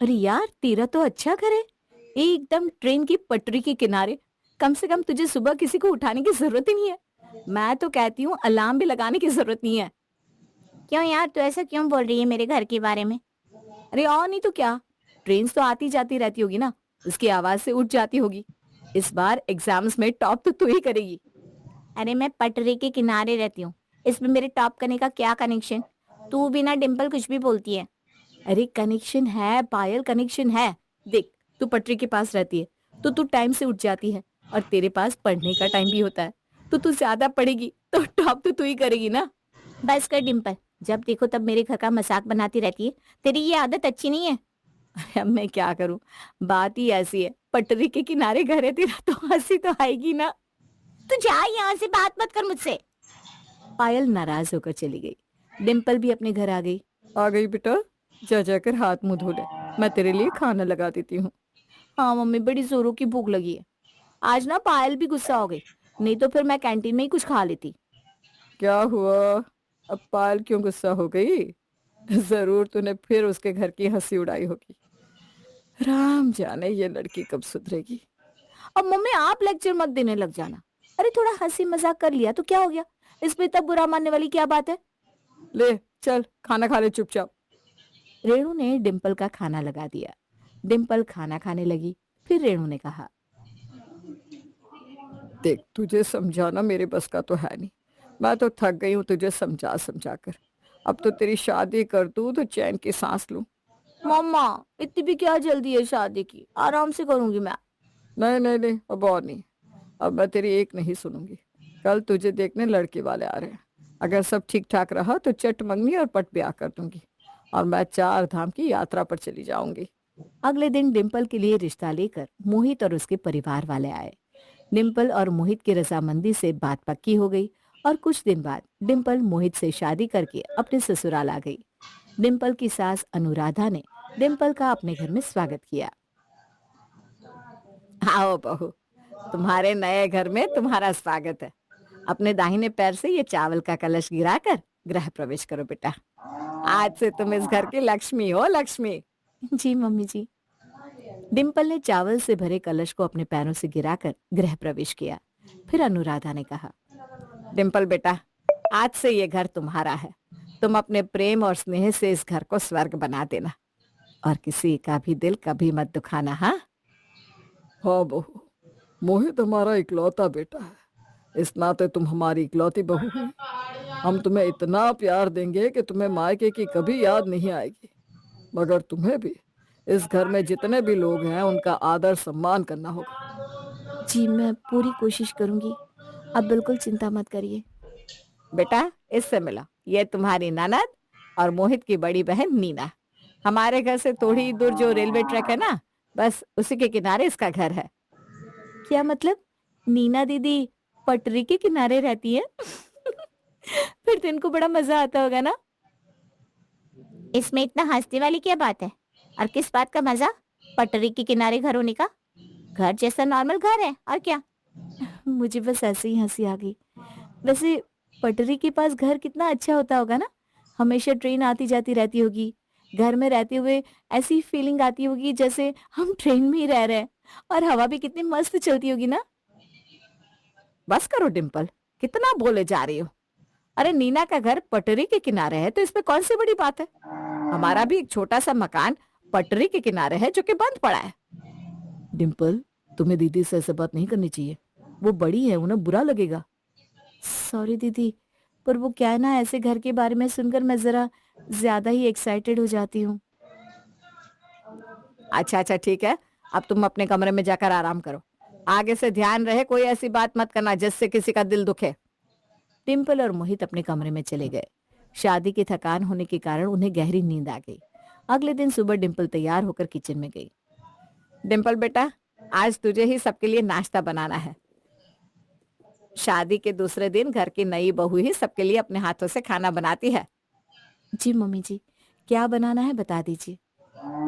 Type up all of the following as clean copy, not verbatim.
अरे यार, तेरा तो अच्छा घर है, एकदम ट्रेन की पटरी के किनारे। कम से कम तुझे सुबह किसी को उठाने की जरूरत ही नहीं है। मैं तो कहती हूँ अलार्म भी लगाने की जरूरत नहीं है। क्यों यार, तू ऐसा क्यों बोल रही है मेरे घर के बारे में? अरे और नहीं तो क्या, ट्रेन तो आती जाती रहती होगी ना, उसकी आवाज से उठ जाती होगी। इस बार एग्जाम्स में टॉप तो तू ही करेगी। अरे मैं पटरी के किनारे रहती हूँ, इसमें मेरे टॉप करने का क्या कनेक्शन? तू भी ना डिम्पल कुछ भी बोलती है। अरे कनेक्शन है पायल, कनेक्शन है। देख, तू पटरी के पास रहती है तो तू टाइम से उठ जाती है, और तेरे पास पढ़ने का टाइम भी होता है, तो तू ज्यादा पढ़ेगी तो टॉप तो तू ही करेगी ना। बस कर डिम्पल, जब देखो तब मेरे घर का मजाक बनाती रहती है। तेरी ये आदत अच्छी नहीं है। अरे अब मैं क्या करूं, बात ही ऐसी है, पटरी के किनारे घर है तेरा तो हंसी तो आएगी ना। तू जा यहाँ से, बात मत कर मुझसे। पायल नाराज होकर चली गई। डिम्पल भी अपने घर आ गई। आ गई बेटा, जा जाकर हाथ मुंह धो ले, मैं तेरे लिए खाना लगा देती हूँ। हाँ मम्मी, बड़ी जोरों की भूख लगी है। आज ना पायल भी गुस्सा हो गई, नहीं तो फिर मैं कैंटीन में ही कुछ खा लेती। क्या हुआ, अब पायल क्यों गुस्सा हो गई? जरूर तूने फिर उसके घर की हंसी उड़ाई होगी। राम जाने ये लड़की कब सुधरेगी। अब मम्मी आप लेक्चर मत देने लग जाना। अरे थोड़ा हंसी मजाक कर लिया तो क्या हो गया, इसमें इतना बुरा मानने वाली क्या बात है। ले चल खाना खा ले चुपचाप। रेणु ने डिम्पल का खाना लगा दिया। डिम्पल खाना खाने लगी। फिर रेणु ने कहा, देख तुझे समझाना मेरे बस का तो है नहीं, मैं तो थक गई हूँ तुझे समझा समझा कर। अब तो तेरी शादी कर दूँ तो चैन की सांस लूं। मम्मा, इतनी भी क्या जल्दी है शादी की, आराम से करूंगी मैं। नहीं नहीं नहीं, अब और नहीं, अब मैं तेरी एक नहीं सुनूंगी। कल तुझे देखने लड़के वाले आ रहे हैं, अगर सब ठीक ठाक रहा तो चट मंगनी और पट ब्याह कर दूंगी, और मैं 4 धाम की यात्रा पर चली जाऊंगी। अगले दिन डिम्पल के लिए रिश्ता लेकर मोहित और उसके परिवार वाले आए। डिम्पल और मोहित की रजामंदी से बात पक्की हो गई, और कुछ दिन बाद डिम्पल मोहित से शादी करके अपने ससुराल आ गई। डिम्पल की सास अनुराधा ने डिम्पल का अपने घर में स्वागत किया। आओ बहू, तुम्हारे नए घर में तुम्हारा स्वागत है। अपने दाहिने पैर से ये चावल का कलश गिराकर गृह प्रवेश करो बेटा। आज से तुम इस घर की लक्ष्मी हो, लक्ष्मी। जी मम्मी जी। डिम्पल ने चावल से भरे कलश को अपने पैरों से गिराकर गृह प्रवेश किया। फिर अनुराधा ने कहा, डिम्पल बेटा, आज से ये घर तुम्हारा है। तुम अपने प्रेम और स्नेह से इस घर को स्वर्ग बना देना, और किसी का भी दिल कभी मत दुखाना। हाँ हाँ बहू, मोहित हमारा इकलौता बेटा है, इस नाते तुम हमारी इकलौती बहू हुई। हम तुम्हें इतना प्यार देंगे कि तुम्हें मायके की कभी याद नहीं आएगी। मगर तुम्हें भी इस घर में जितने भी लोग हैं उनका आदर सम्मान करना होगा। जी मैं पूरी कोशिश करूंगी, आप बिल्कुल चिंता मत करिए। बेटा, इससे मिलो, ये तुम्हारी ननद और मोहित की बड़ी बहन नीना। हमारे घर से थोड़ी ही दूर जो रेलवे ट्रैक है ना, बस उसी के किनारे इसका घर है। क्या मतलब, नीना दीदी पटरी के किनारे रहती है? फिर तो इनको बड़ा मजा आता होगा ना। इसमें इतना हंसने वाली क्या बात है? और किस बात का मजा? पटरी के किनारे घर होने का? घर जैसा नॉर्मल घर है, और क्या। मुझे बस ऐसे ही हंसी आ गई। वैसे पटरी के पास घर कितना अच्छा होता होगा ना, हमेशा ट्रेन आती जाती रहती होगी। घर में रहते हुए ऐसी फीलिंग आती होगी जैसे हम ट्रेन में ही रह रहे हैं, और हवा भी कितनी मस्त चलती होगी ना। बस करो डिम्पल, कितना बोले जा रही हो। अरे नीना का घर पटरी के किनारे है तो इसमें कौन सी बड़ी बात है। हमारा भी एक छोटा सा मकान पटरी के किनारे है जो कि बंद पड़ा है। डिम्पल, तुम्हें दीदी से ऐसे बात नहीं करनी चाहिए, वो बड़ी है, उन्हें बुरा लगेगा। सॉरी दीदी, पर वो क्या है ना, ऐसे घर के बारे में सुनकर मैं जरा ज्यादा ही एक्साइटेड हो जाती हूँ। अच्छा अच्छा ठीक है, अब तुम अपने कमरे में जाकर आराम करो। आगे से ध्यान रहे कोई ऐसी बात मत करना जिससे किसी का दिल दुखे। डिम्पल और मोहित अपने कमरे में चले गए। शादी की थकान होने के कारण उन्हें गहरी नींद आ गई। अगले दिन सुबह डिम्पल तैयार होकर किचन में गई। डिम्पल बेटा, आज तुझे ही सबके लिए नाश्ता बनाना है। शादी के दूसरे दिन घर की नई बहू ही सबके लिए अपने हाथों से खाना बनाती है। जी मम्मी जी, क्या बनाना है बता दीजिए।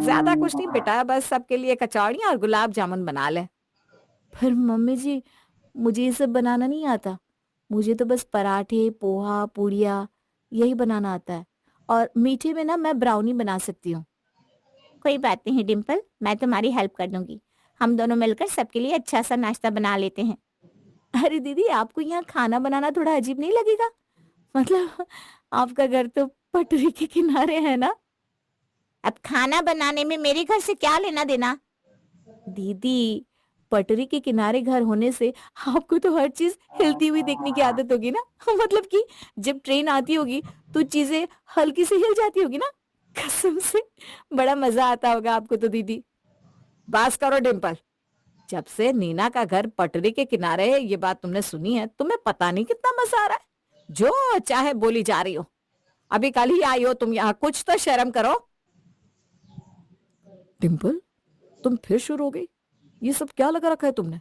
ज्यादा कुछ नहीं बेटा, बस सबके लिए कचौड़ी और गुलाब जामुन बना ले। पर मम्मी जी, मुझे ये सब बनाना नहीं आता। मुझे तो बस पराठे, पोहा, पूड़िया यही बनाना आता है, और मीठे में ना मैं ब्राउनी बना सकती हूँ। कोई बात नहीं डिम्पल, मैं तुम्हारी हेल्प कर दूंगी। हम दोनों मिलकर सबके लिए अच्छा सा नाश्ता बना लेते हैं। अरे दीदी, आपको यहाँ खाना बनाना थोड़ा अजीब नहीं लगेगा? मतलब आपका घर तो पटरी के किनारे है ना। अब खाना बनाने में मेरे घर से क्या लेना देना? दीदी, पटरी के किनारे घर होने से आपको तो हर चीज हिलती हुई देखने की आदत होगी ना। मतलब कि जब ट्रेन आती होगी तो चीजें हल्की से हिल जाती होगी ना। कसम से बड़ा मजा आता होगा आपको तो दीदी। बस करो डिम्पल। जब से नीना का घर पटरी के किनारे है ये बात तुमने सुनी है, तुम्हें पता नहीं कितना मजा आ रहा है। जो चाहे बोली जा रही हो। अभी कल ही आई हो तुम यहाँ, कुछ तो शर्म करो। डिम्पल, तुम फिर शुरू हो गई। ये सब क्या लगा रखा है तुमने?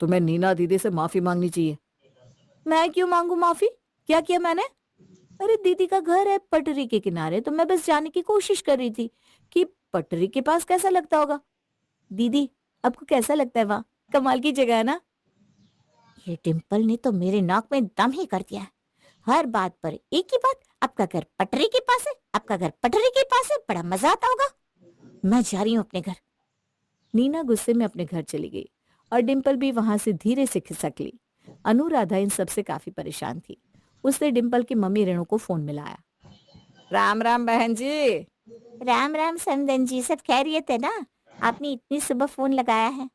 तुम्हें नीना दीदी से माफी मांगनी चाहिए। मैं क्यों मांगू माफी? क्या किया मैंने? अरे दीदी का घर है पटरी के किनारे, तो मैं बस जाने की कोशिश कर रही थी कि पटरी के पास कैसा लगता होगा। दीदी, आपको कैसा लगता है वहाँ? कमाल की जगह है ना। ये डिम्पल ने तो मेरे नाक में दम ही कर दिया है। हर बात पर एक ही बात, आपका घर पटरी के पास है, आपका घर पटरी के पास है, बड़ा मजा आता होगा। मैं जा रही हूँ अपने घर। नीना गुस्से में अपने घर चली गई और डिम्पल भी वहां से धीरे से खिसक ली। अनुराधा इन सबसे काफी परेशान थी। उसने डिम्पल की मम्मी रेणु को फोन मिलाया। राम राम बहन जी। राम राम समदन जी, सब खैरियत है ना? आपने इतनी सुबह फोन लगाया है।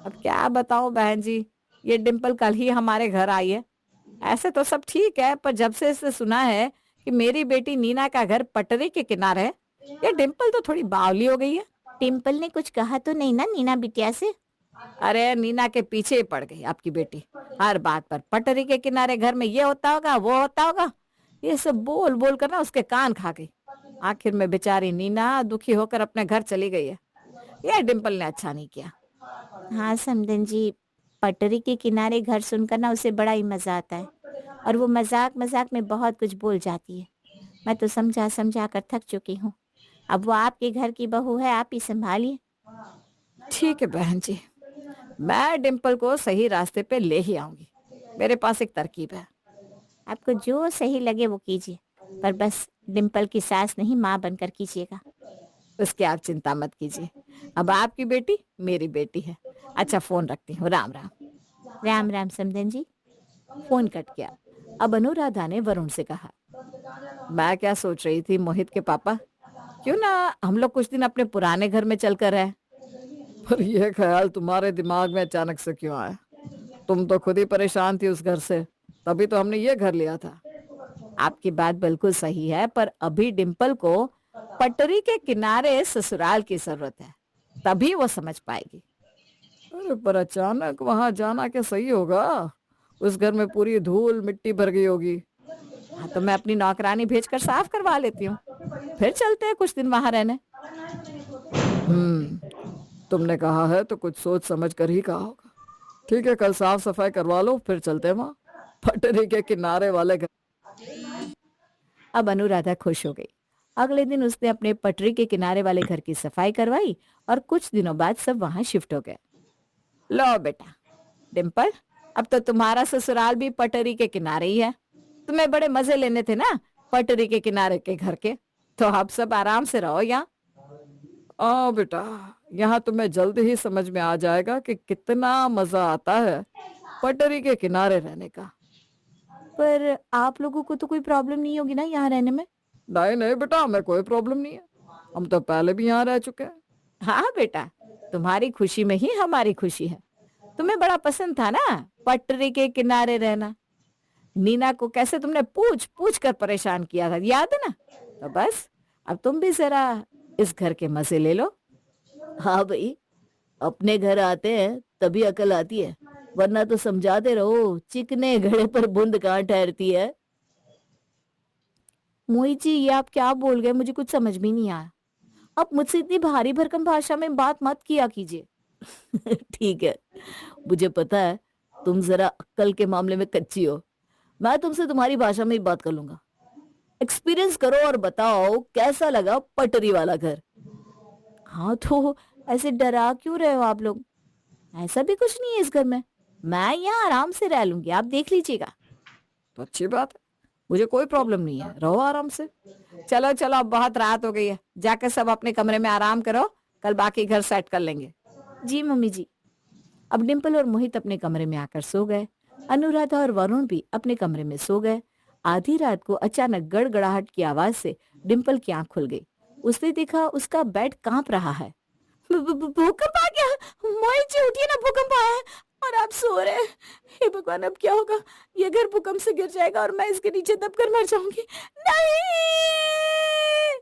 अब क्या बताऊं बहन जी, ये डिम्पल कल ही हमारे घर आई है। ऐसे तो सब ठीक है, पर जब से इसने सुना है कि मेरी बेटी नीना का घर पटरी के किनारे है, ये डिम्पल तो थोड़ी बावली हो गई है। डिम्पल ने कुछ कहा तो नहीं ना नीना बिटिया से? अरे नीना के पीछे ही पड़ गई आपकी बेटी। हर बात पर पटरी के किनारे घर में ये होता होगा, वो होता होगा, ये सब बोल बोल कर ना उसके कान खा गई। आखिर में बेचारी नीना दुखी होकर अपने घर चली गई है। ये डिम्पल ने अच्छा नहीं किया। हाँ समदन जी, पटरी के किनारे घर सुनकर ना उसे बड़ा ही मजा आता है, और वो मजाक मजाक में बहुत कुछ बोल जाती है। मैं तो समझा समझा कर थक चुकी हूँ। अब वो आपके घर की बहू है, आप ही संभालिए। ठीक है बहन जी, मैं डिम्पल को सही रास्ते पे ले ही आऊंगी। मेरे पास एक तरकीब है। आपको जो सही लगे वो कीजिए, पर बस डिम्पल की सास नहीं, माँ बनकर कीजिएगा। उसकी आप चिंता मत कीजिए। अब आपकी बेटी मेरी बेटी है। अच्छा फोन रखती हूँ, राम राम। राम राम समदन जी। फोन कट गया। अब अनुराधा ने वरुण से कहा, मैं क्या सोच रही थी मोहित के पापा, क्यों ना हम लोग कुछ दिन अपने पुराने घर में चलकर रहे। पर यह ख्याल तुम्हारे दिमाग में अचानक से क्यों आया? तुम तो खुद ही परेशान थी उस घर से, तभी तो हमने ये घर लिया था। आपकी बात बिल्कुल सही है, पर अभी डिम्पल को पटरी के किनारे ससुराल की जरूरत है, तभी वो समझ पाएगी। अरे पर अचानक वहां जाना क्या सही होगा? उस घर में पूरी धूल मिट्टी भर गई होगी। हाँ तो मैं अपनी नौकरानी भेजकर साफ करवा लेती हूँ, फिर चलते हैं कुछ दिन वहां रहने। तुमने कहा है तो कुछ सोच समझ कर ही कहा होगा। ठीक है, कल साफ सफाई करवा लो, फिर चलते हैं वहां पटरी के किनारे वाले घर। अब अनुराधा खुश हो गई। अगले दिन उसने अपने पटरी के किनारे वाले घर की सफाई करवाई और कुछ दिनों बाद सब वहां शिफ्ट हो गए। लो बेटा डिम्पल, अब तो तुम्हारा ससुराल भी पटरी के किनारे ही है। तुम्हें बड़े मजे लेने थे ना पटरी के किनारे के घर के, तो अब सब आराम से रहो यहाँ। ओ बेटा, यहाँ तुम्हें जल्द ही समझ में आ जाएगा कि कितना मजा आता है पटरी के किनारे रहने का। पर आप लोगों को तो कोई प्रॉब्लम नहीं होगी ना यहाँ रहने में? नहीं नहीं बेटा, हमें कोई प्रॉब्लम नहीं है। हम तो पहले भी यहाँ रह चुके हैं। हाँ बेटा, तुम्हारी खुशी में ही हमारी खुशी है। तुम्हें बड़ा पसंद था ना पटरी के किनारे रहना। नीना को कैसे तुमने पूछ पूछ कर परेशान किया था, याद है ना? तो बस अब तुम भी जरा इस घर के मजे ले लो। हाँ भाई, अपने घर आते हैं तभी अकल आती है, वरना तो समझाते रहो चिकने घड़े पर बूंद कहाँ ठहरती है। मोहित जी, ये आप क्या बोल गए? मुझे कुछ समझ में नहीं आया। आप मुझसे इतनी भारी भरकम भाषा में बात मत किया कीजिए। ठीक है, मुझे पता है तुम जरा अक्कल के मामले में कच्ची हो। मैं तुमसे तुम्हारी भाषा में ही बात कर लूंगा। एक्सपीरियंस करो और बताओ कैसा लगा पटरी वाला घर। हाँ तो ऐसे डरा क्यों रहे हो आप लोग? ऐसा भी कुछ नहीं है इस घर में। मैं यहाँ आराम से रह लूंगी, आप देख लीजिएगा। तो अच्छी बात है, मुझे कोई प्रॉब्लम नहीं है, रहो आराम से। चलो चलो, अब बहुत रात हो गई है, जाकर सब अपने कमरे में आराम करो, कल बाकी घर सेट कर लेंगे। जी मम्मी जी। अब डिम्पल और मोहित अपने कमरे में आकर सो गए। अनुराधा और वरुण भी अपने कमरे में सो गए। आधी रात को अचानक गड़गड़ाहट की आवाज से डिम्पल की आंख खुल गई। उसने देखा उसका बेड कांप रहा है। भूकंप आ गया। मोहित जी उठिए ना, भूकंप आया है और आप सो रहे हैं। हे भगवान, अब क्या होगा? ये घर भूकंप से गिर जाएगा और मैं इसके नीचे दबकर मर जाऊंगी। नहीं!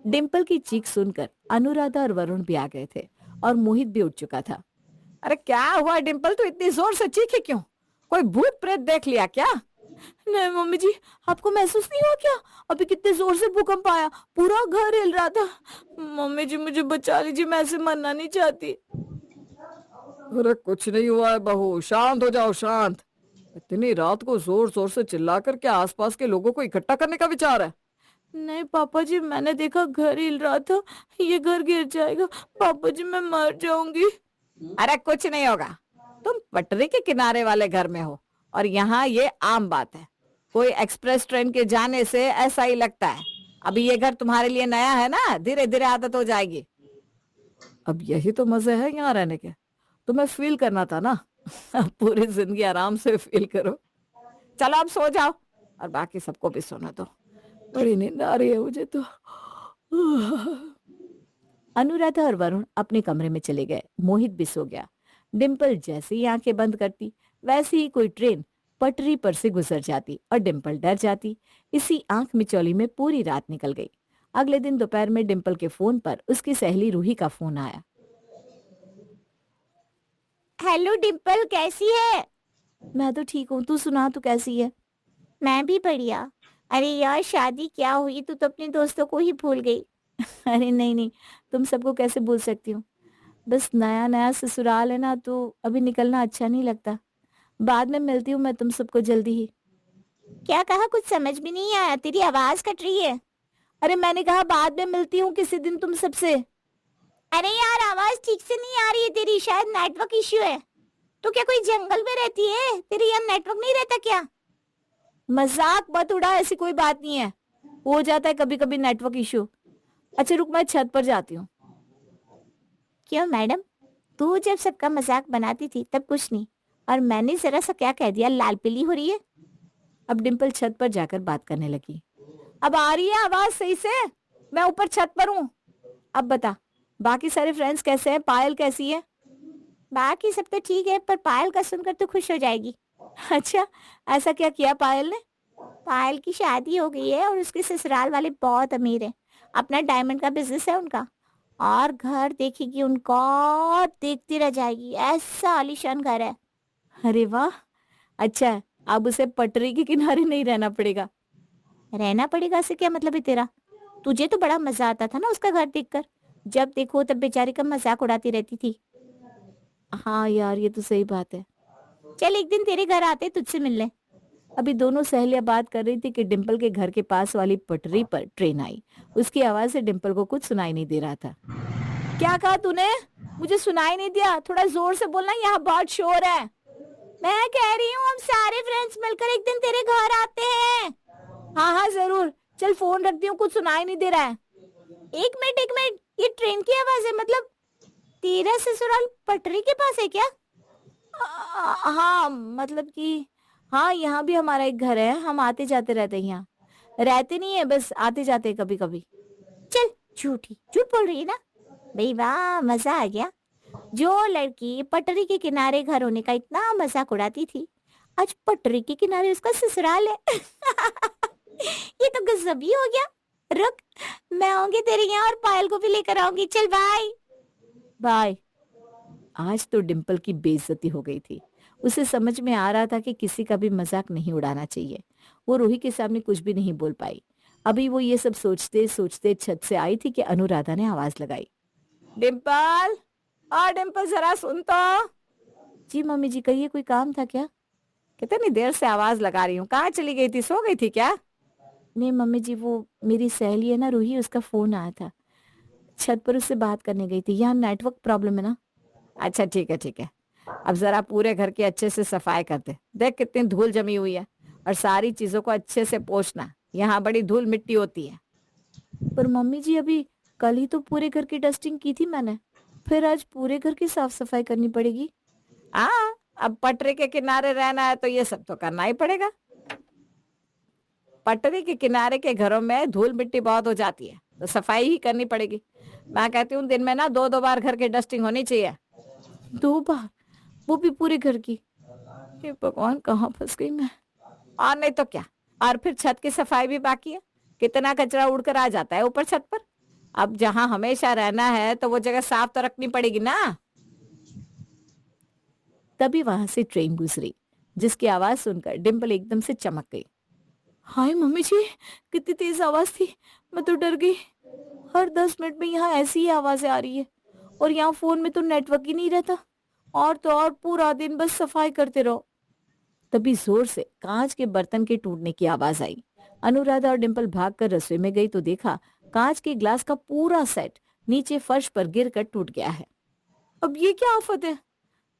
डिम्पल की चीख सुनकर अनुराधा और वरुण भी आ गए थे और मोहित भी उठ चुका था। अरे क्या हुआ डिम्पल, तू इतनी जोर से चीखी क्यों? कोई भूत प्रेत देख लिया क्या? नहीं मम्मी जी, आपको महसूस नहीं हुआ क्या? अभी कितने जोर से भूकंप आया, पूरा घर हिल रहा था। मम्मी जी मुझे बचा लीजिए, मैं ऐसे मरना नहीं चाहती। अरे कुछ नहीं हुआ है बहू, शांत हो जाओ, शांत। इतनी रात को जोर जोर से चिल्लाकर क्या आसपास के लोगों को इकट्ठा करने का विचार है? नहीं पापा जी, मैंने देखा घर हिल रहा था, ये घर गिर जाएगा। पापा जी मैं मर जाऊंगी। अरे कुछ नहीं होगा, तुम पटरी के किनारे वाले घर में हो और यहाँ ये आम बात है। कोई एक्सप्रेस ट्रेन के जाने से ऐसा ही लगता है। अभी ये घर तुम्हारे लिए नया है ना, धीरे धीरे आदत हो जाएगी। अब यही तो मजे है यहाँ रहने के, तुम्हें फील करना था ना। अब पूरी जिंदगी आराम से फील करो। चलो अब सो जाओ और बाकी सबको भी सोने दो, बड़ी नींद आ रही है मुझे तो। अनुराधा और वरुण अपने कमरे में चले गए। मोहित भी सो गया। डिम्पल जैसे ही आंखें बंद करती, वैसे ही कोई ट्रेन पटरी पर से गुजर जाती और डिम्पल डर जाती। इसी आंख मिचौली में पूरी रात निकल गई। अगले दिन दोपहर में डिम्पल के फोन पर उसकी सहेली रूही का फोन आया। हेलो डिम्पल, कैसी है? मैं तो ठीक हूँ, तू सुना, तू कैसी है? मैं भी बढ़िया। अरे यार, शादी क्या हुई, तू तो अपने दोस्तों को ही भूल गई। अरे नहीं नहीं, तुम सबको कैसे भूल सकती हूँ। बस नया नया ससुराल है ना, तो अभी निकलना अच्छा नहीं लगता। बाद में मिलती हूँ मैं तुम सबको जल्दी ही। क्या कहा? कुछ समझ भी नहीं आया, तेरी आवाज कट रही है। अरे मैंने कहा बाद में मिलती हूँ किसी दिन तुम सबसे। अरे यार, आवाज ठीक से नहीं आ रही है तेरी, शायद नेटवर्क इश्यू है। तो क्या कोई जंगल में रहती है? तेरे यहाँ नेटवर्क नहीं रहता क्या? मजाक मत उड़ा, ऐसी कोई बात नहीं है, हो जाता है कभी कभी नेटवर्क इश्यू। अच्छा रुक, मैं छत पर जाती हूँ। क्यों मैडम, तू जब सबका मजाक बनाती थी तब कुछ नहीं, और मैंने जरा सा क्या कह दिया, लाल पीली हो रही है। अब डिम्पल छत पर जाकर बात करने लगी। अब आ रही है आवाज सही से? मैं ऊपर छत पर हूँ। अब बता, बाकी सारे फ्रेंड्स कैसे हैं? पायल कैसी है? बाकी सब तो ठीक है, पर पायल का सुनकर तो खुश हो जाएगी। अच्छा, ऐसा क्या किया पायल ने? पायल की शादी हो गई है और उसके ससुराल वाले बहुत अमीर हैं। अपना डायमंड का बिजनेस है उनका, और घर देखेगी उनका और देखती रह जाएगी, ऐसा आलीशान घर है। अरे वाह, अच्छा है, अब उसे पटरी के किनारे नहीं रहना पड़ेगा। रहना पड़ेगा से क्या मतलब है तेरा? तुझे तो बड़ा मजा आता था ना उसका घर देखकर, जब देखो तब बेचारी का मजाक उड़ाती रहती थी। हाँ यार, ये तो सही बात है। चल एक दिन तेरे घर आते तुझसे मिलने। अभी दोनों सहेलियां बात कर रही थी कि डिम्पल के घर के पास वाली पटरी पर ट्रेन आई। उसकी आवाज से डिम्पल को कुछ सुनाई नहीं दे रहा था। क्या कहा तूने? मुझे सुनाई नहीं दिया, थोड़ा जोर से बोलना, यहाँ बहुत शोर है। मैं कह रही हूँ हम सारे फ्रेंड्स मिलकर एक दिन तेरे घर आते हैं। हाँ हाँ जरूर, चल फोन रखती हूँ, कुछ सुनाई नहीं दे रहा है। एक मिनट, ये ट्रेन की आवाज है, मतलब तेरा ससुराल पटरी के पास है क्या? हाँ मतलब कि हाँ, यहाँ भी हमारा एक घर है, हम आते जाते रहते हैं यहाँ। रहते नहीं है, बस आते जाते हैं कभी कभी। चल झूठी, झूठ बोल रही है ना? भाई वाह, मजा आ गया। जो लड़की पटरी के किनारे घर होने का इतना मजाक उड़ाती थी, आज पटरी के किनारे उसका ससुराल है। ये तो गजब ही हो गया। रुक, मैं आऊंगी तेरे यहाँ और पायल को भी लेकर आऊंगी। चल बाय बाय। आज तो डिम्पल की बेइज्जती हो गई थी। उसे समझ में आ रहा था कि किसी का भी मजाक नहीं उड़ाना चाहिए। वो रूही के सामने कुछ भी नहीं बोल पाई। अभी वो ये सब सोचते सोचते छत से आई थी कि अनुराधा ने आवाज लगाई। डिम्पल, डिम्पल जरा सुन तो। जी मम्मी जी, कहिए, कोई काम था क्या? कितनी देर से आवाज लगा रही हूँ, कहाँ चली गई थी, सो गई थी क्या? नहीं मम्मी जी, वो मेरी सहेली है ना रूही, उसका फोन आया था, छत पर उससे बात करने गई थी, यहाँ नेटवर्क प्रॉब्लम है ना। अच्छा ठीक है ठीक है, अब जरा पूरे घर की अच्छे से सफाई कर दे, देख कितनी धूल जमी हुई है और सारी चीजों को अच्छे से पोंछना, यहाँ बड़ी धूल मिट्टी होती है। पर मम्मी जी अभी कल ही तो पूरे घर की डस्टिंग की थी मैंने, फिर आज पूरे घर की साफ सफाई करनी पड़ेगी। हाँ, अब पटरी के किनारे रहना है तो ये सब तो करना ही पड़ेगा। पटरी के किनारे के घरों में धूल मिट्टी बहुत हो जाती है, तो सफाई ही करनी पड़ेगी। मैं कहती हूँ दिन में ना 2-2 बार घर की डस्टिंग होनी चाहिए। 2 बार? वो भी पूरे घर की? हे भगवान, कहाँ फंस गई मैं। और नहीं तो क्या। और फिर छत की सफाई भी बाकी है। कितना कचरा उड़कर आ जाता है ऊपर छत पर। अब जहाँ हमेशा रहना है तो वो जगह साफ तो रखनी पड़ेगी ना। तभी वहां से ट्रेन गुजरी, जिसकी आवाज सुनकर डिम्पल एकदम से चमक गई। हाय मम्मी जी, कितनी तेज आवाज थी, मैं तो डर गई। हर 10 मिनट में यहाँ ऐसी ही आवाजें आ रही है, और यहाँ फोन में तो नेटवर्क ही नहीं रहता। और तो और पूरा दिन बस सफाई करते रहो। तभी जोर से कांच के बर्तन के टूटने की आवाज आई। अनुराधा और डिम्पल भागकर रसोई में गई तो देखा कांच के ग्लास का पूरा सेट नीचे फर्श पर गिरकर टूट गया है। अब ये क्या आफत है?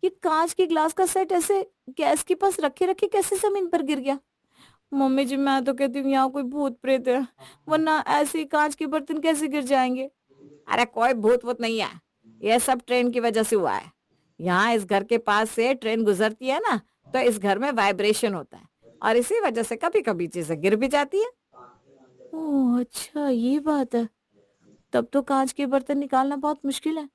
ये कांच के ग्लास का सेट ऐसे गैस के पास रखे रखे कैसे जमीन पर गिर गया? मम्मी जी, मैं तो कहती हूँ यहाँ कोई भूत प्रेत है, वरना ऐसे ही कांच के बर्तन कैसे गिर जाएंगे। अरे कोई भूत वूत नहीं है, ये सब ट्रेन की वजह से हुआ है। यहाँ इस घर के पास से ट्रेन गुजरती है ना, तो इस घर में वाइब्रेशन होता है और इसी वजह से कभी कभी चीजें गिर भी जाती है। ओह अच्छा, ये बात है। तब तो कांच के बर्तन निकालना बहुत मुश्किल है।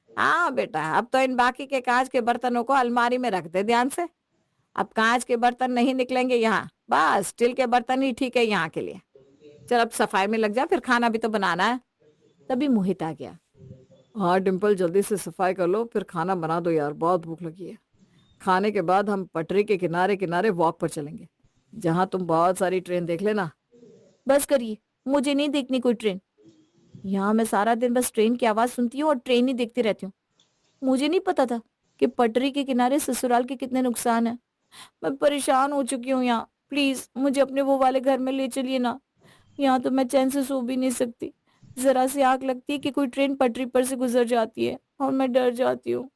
हाँ बेटा, अब तो इन बाकी के कांच के बर्तनों को अलमारी में रख दे ध्यान से। अब कांच के बर्तन नहीं निकलेंगे यहाँ, बस स्टील के बर्तन ही ठीक है यहाँ के लिए। चल अब सफाई में लग जा, फिर खाना भी तो बनाना है। तभी मोहित आ गया। हाँ डिम्पल, जल्दी से सफाई कर लो, फिर खाना बना दो यार, बहुत भूख लगी है। खाने के बाद हम पटरी के किनारे किनारे वॉक पर चलेंगे, जहाँ तुम बहुत सारी ट्रेन देख लेना। बस करिए, मुझे नहीं देखनी कोई ट्रेन। यहाँ मैं सारा दिन बस ट्रेन की आवाज सुनती हूँ और ट्रेन ही देखती रहती हूँ। मुझे नहीं पता था कि पटरी के किनारे ससुराल के कितने नुकसान है। मैं परेशान हो चुकी हूँ यहाँ। प्लीज मुझे अपने वो वाले घर में ले चलिए ना। यहाँ तो मैं चैन से सो भी नहीं सकती। जरा सी आग लगती है कि कोई ट्रेन पटरी पर से गुजर जाती है और मैं डर जाती हूँ।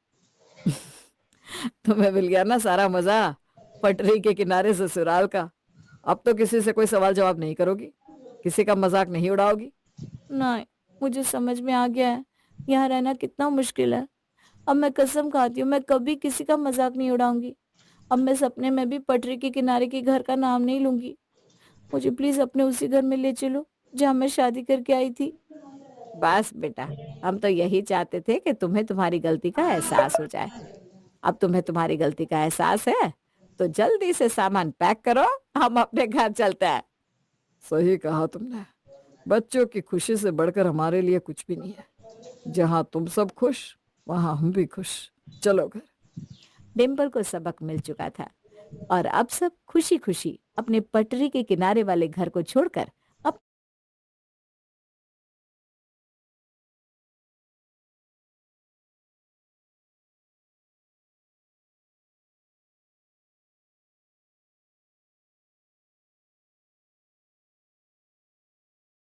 तुम्हें मिल गया ना सारा मजा, पटरी के किनारे ससुराल का। अब तो किसी से कोई सवाल जवाब नहीं करोगी, किसी का मजाक नहीं उड़ाओगी। नहीं, मुझे समझ में आ गया है यहाँ रहना कितना मुश्किल है। अब मैं कसम खाती हूँ, मैं कभी किसी का मजाक नहीं उड़ाऊंगी। अब मैं सपने में भी पटरी के किनारे के घर का नाम नहीं लूंगी। मुझे प्लीज अपने उसी घर में ले चलो जहाँ मैं शादी करके आई थी। बस बेटा, हम तो यही चाहते थे कि तुम्हें तुम्हारी गलती का एहसास हो जाए। अब तुम्हें तुम्हारी गलती का एहसास है तो जल्दी से सामान पैक करो, हम अपने घर चलते हैं। सही कहा तुमने, बच्चों की खुशी से बढ़कर हमारे लिए कुछ भी नहीं है। जहाँ तुम सब खुश, वहाँ हम भी खुश। चलो घर। डिम्पल को सबक मिल चुका था और अब सब खुशी खुशी अपने पटरी के किनारे वाले घर को छोड़कर